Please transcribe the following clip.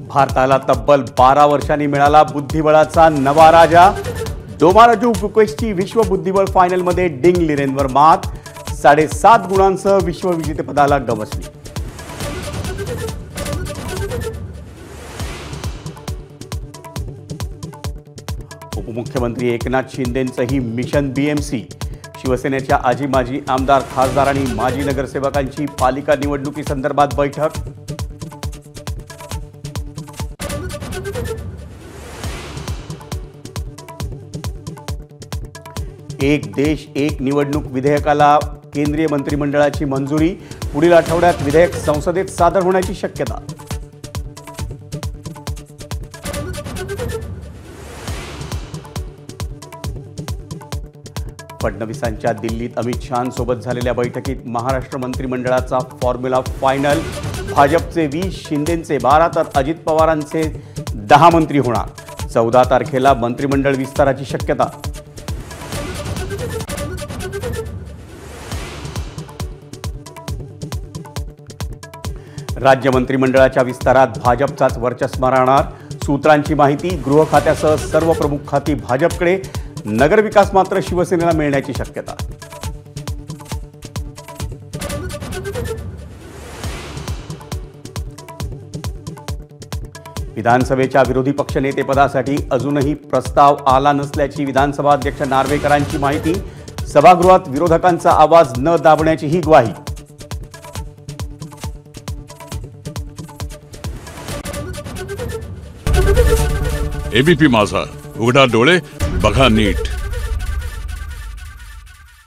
भारताला तब्बल 12 वर्षांनी मिळाला बुद्धिबळाचा नवा राजा। डोमाराजू बुकेशची विश्व बुद्धिबळ फायनलमध्ये डिंग लिरेनवर मात, 7.5 गुणांसह विश्वविजेतेपदाला गवसली। उपमुख्यमंत्री एकनाथ शिंदेंचंही मिशन बीएमसी। शिवसेनेच्या आजी माजी आमदार, खासदार आणि माजी नगरसेवकांची पालिका निवडणुकीसंदर्भात बैठक। एक देश एक निवडणूक विधेयकाला केंद्रीय मंत्रिमंडळाची मंजुरी। पुढील आठवड्यात विधेयक संसदेत सादर होण्याची शक्यता। फडणवीसांच्या दिल्लीत अमित शहांसोबत झालेल्या बैठकीत महाराष्ट्र मंत्रिमंडळाचा फॉर्म्युला फायनल। भाजपचे 20, शिंदेंचे 12 तर अजित पवारांचे 10 मंत्री होणार। 14 तारखेला मंत्रिमंडळ विस्ताराची शक्यता। राज्य मंत्रिमंडळाच्या विस्तारात भाजपचाच वर्चस्व राहणार। सूत्रांची माहिती, गृह खात्यासह सर्व प्रमुख खाती भाजपकडे, नगरविकास मात्र शिवसेनेला मिळण्याची शक्यता। विधानसभेच्या विरोधी पक्षनेतेपदासाठी अजूनही प्रस्ताव आला नसल्याची विधानसभा अध्यक्ष नार्वेकरांची माहिती। सभागृहात विरोधकांचा आवाज न दाबण्याची ही ग्वाही। एबीपी माझा, उघडा डोळे बघा नीट।